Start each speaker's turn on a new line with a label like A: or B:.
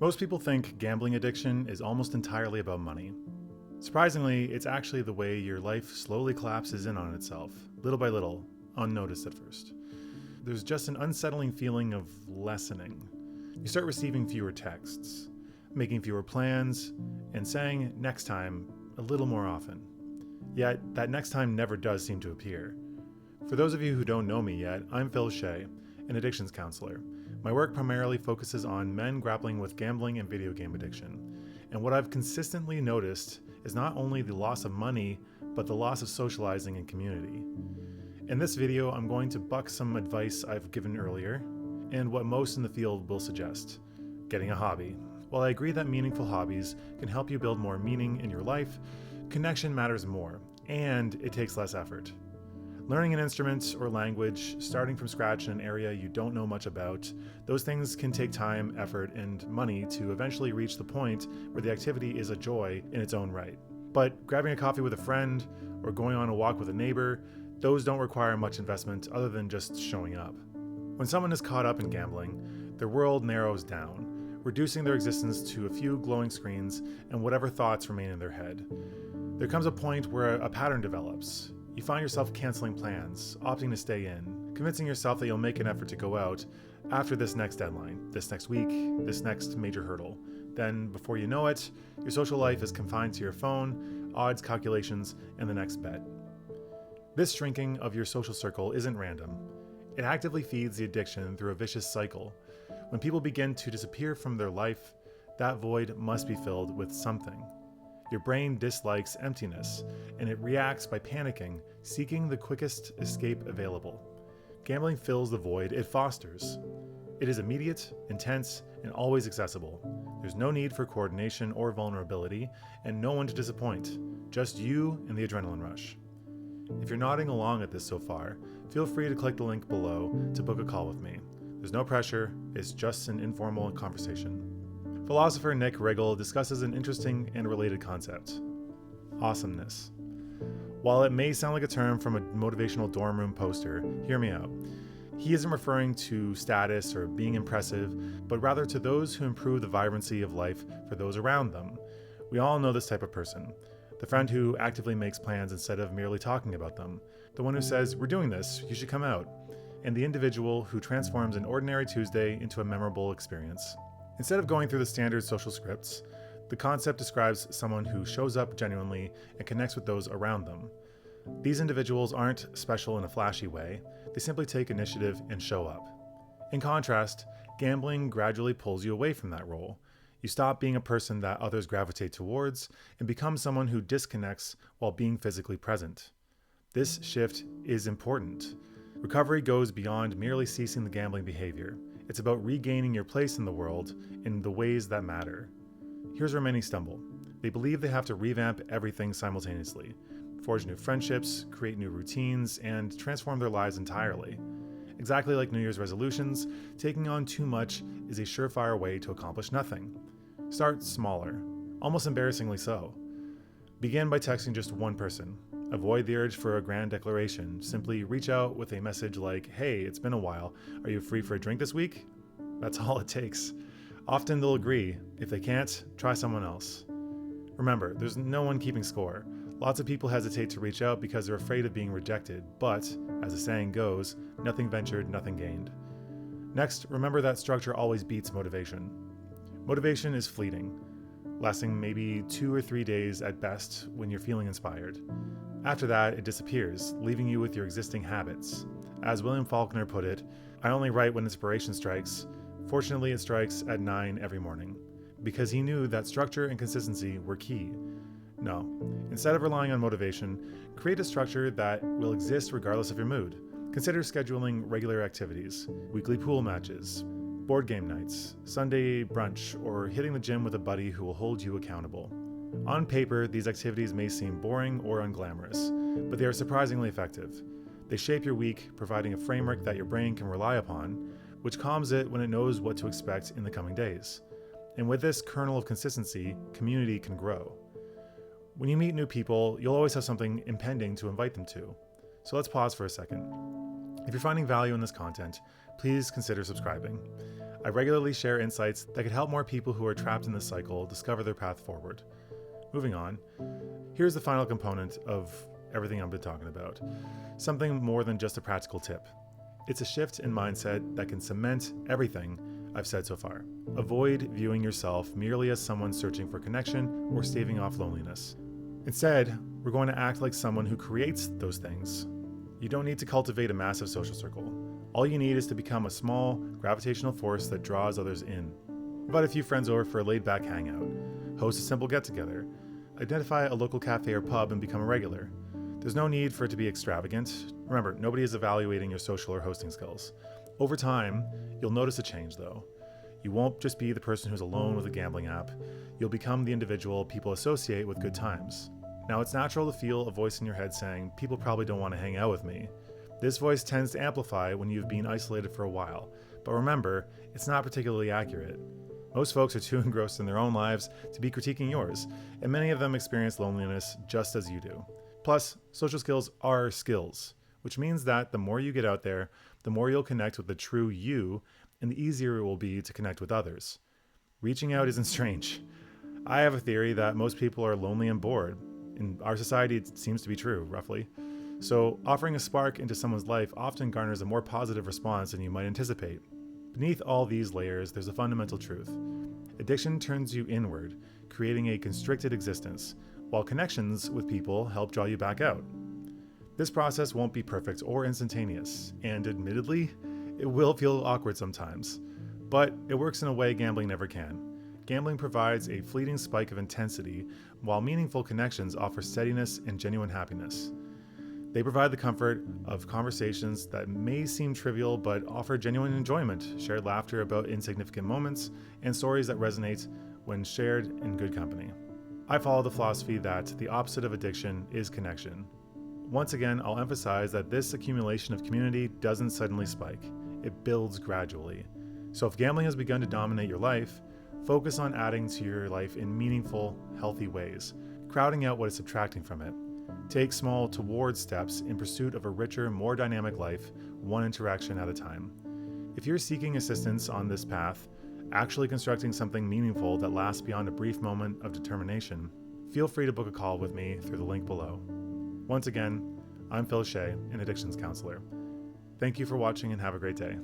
A: Most people think gambling addiction is almost entirely about money. Surprisingly, it's actually the way your life slowly collapses in on itself, little by little, unnoticed at first. There's just an unsettling feeling of lessening. You start receiving fewer texts, making fewer plans, and saying next time a little more often. Yet, that next time never does seem to appear. For those of you who don't know me yet, I'm Phil Shea, an addictions counselor. My work primarily focuses on men grappling with gambling and video game addiction. And what I've consistently noticed is not only the loss of money, but the loss of socializing and community. In this video, I'm going to buck some advice I've given earlier, and what most in the field will suggest: getting a hobby. While I agree that meaningful hobbies can help you build more meaning in your life, connection matters more, and it takes less effort. Learning an instrument or language, starting from scratch in an area you don't know much about, those things can take time, effort, and money to eventually reach the point where the activity is a joy in its own right. But grabbing a coffee with a friend or going on a walk with a neighbor, those don't require much investment other than just showing up. When someone is caught up in gambling, their world narrows down, reducing their existence to a few glowing screens and whatever thoughts remain in their head. There comes a point where a pattern develops. You find yourself canceling plans, opting to stay in, convincing yourself that you'll make an effort to go out after this next deadline, this next week, this next major hurdle. Then, before you know it, your social life is confined to your phone, odds calculations, and the next bet. This shrinking of your social circle isn't random. It actively feeds the addiction through a vicious cycle. When people begin to disappear from their life, that void must be filled with something. Your brain dislikes emptiness, and it reacts by panicking, seeking the quickest escape available. Gambling fills the void it fosters. It is immediate, intense, and always accessible. There's no need for coordination or vulnerability, and no one to disappoint, just you and the adrenaline rush. If you're nodding along at this so far, feel free to click the link below to book a call with me. There's no pressure, it's just an informal conversation. Philosopher Nick Riggle discusses an interesting and related concept: awesomeness. While it may sound like a term from a motivational dorm room poster, hear me out. He isn't referring to status or being impressive, but rather to those who improve the vibrancy of life for those around them. We all know this type of person. The friend who actively makes plans instead of merely talking about them. The one who says, "We're doing this, you should come out." And the individual who transforms an ordinary Tuesday into a memorable experience. Instead of going through the standard social scripts, the concept describes someone who shows up genuinely and connects with those around them. These individuals aren't special in a flashy way, they simply take initiative and show up. In contrast, gambling gradually pulls you away from that role. You stop being a person that others gravitate towards and become someone who disconnects while being physically present. This shift is important. Recovery goes beyond merely ceasing the gambling behavior. It's about regaining your place in the world in the ways that matter. Here's where many stumble. They believe they have to revamp everything simultaneously, forge new friendships, create new routines, and transform their lives entirely. Exactly like New Year's resolutions, taking on too much is a surefire way to accomplish nothing. Start smaller, almost embarrassingly so. Begin by texting just one person. Avoid the urge for a grand declaration. Simply reach out with a message like, "Hey, it's been a while. Are you free for a drink this week?" That's all it takes. Often they'll agree. If they can't, try someone else. Remember, there's no one keeping score. Lots of people hesitate to reach out because they're afraid of being rejected, but, as the saying goes, nothing ventured, nothing gained. Next, remember that structure always beats motivation. Motivation is fleeting, lasting maybe 2 or 3 days at best when you're feeling inspired. After that, it disappears, leaving you with your existing habits. As William Faulkner put it, "I only write when inspiration strikes. Fortunately, it strikes at 9 every morning," because he knew that structure and consistency were key. No, instead of relying on motivation, create a structure that will exist regardless of your mood. Consider scheduling regular activities, weekly pool matches, board game nights, Sunday brunch, or hitting the gym with a buddy who will hold you accountable. On paper, these activities may seem boring or unglamorous, but they are surprisingly effective. They shape your week, providing a framework that your brain can rely upon, which calms it when it knows what to expect in the coming days. And with this kernel of consistency, community can grow. When you meet new people, you'll always have something impending to invite them to. So let's pause for a second. If you're finding value in this content, please consider subscribing. I regularly share insights that could help more people who are trapped in this cycle discover their path forward. Moving on, here's the final component of everything I've been talking about. Something more than just a practical tip. It's a shift in mindset that can cement everything I've said so far. Avoid viewing yourself merely as someone searching for connection or staving off loneliness. Instead, we're going to act like someone who creates those things. You don't need to cultivate a massive social circle. All you need is to become a small, gravitational force that draws others in. Invite a few friends over for a laid-back hangout. Host a simple get-together. Identify a local cafe or pub and become a regular. There's no need for it to be extravagant. Remember, nobody is evaluating your social or hosting skills. Over time, you'll notice a change though. You won't just be the person who's alone with a gambling app. You'll become the individual people associate with good times. Now, it's natural to feel a voice in your head saying, people probably don't want to hang out with me. This voice tends to amplify when you've been isolated for a while. But remember, it's not particularly accurate. Most folks are too engrossed in their own lives to be critiquing yours, and many of them experience loneliness just as you do. Plus, social skills are skills, which means that the more you get out there, the more you'll connect with the true you, and the easier it will be to connect with others. Reaching out isn't strange. I have a theory that most people are lonely and bored. In our society, it seems to be true, roughly. So offering a spark into someone's life often garners a more positive response than you might anticipate. Beneath all these layers, there's a fundamental truth. Addiction turns you inward, creating a constricted existence, while connections with people help draw you back out. This process won't be perfect or instantaneous, and admittedly, it will feel awkward sometimes. But it works in a way gambling never can. Gambling provides a fleeting spike of intensity, while meaningful connections offer steadiness and genuine happiness. They provide the comfort of conversations that may seem trivial but offer genuine enjoyment, shared laughter about insignificant moments, and stories that resonate when shared in good company. I follow the philosophy that the opposite of addiction is connection. Once again, I'll emphasize that this accumulation of community doesn't suddenly spike. It builds gradually. So if gambling has begun to dominate your life, focus on adding to your life in meaningful, healthy ways, crowding out what is subtracting from it. Take small toward steps in pursuit of a richer, more dynamic life, one interaction at a time. If you're seeking assistance on this path, actually constructing something meaningful that lasts beyond a brief moment of determination, feel free to book a call with me through the link below. Once again, I'm Phil Shea, an addictions counselor. Thank you for watching and have a great day.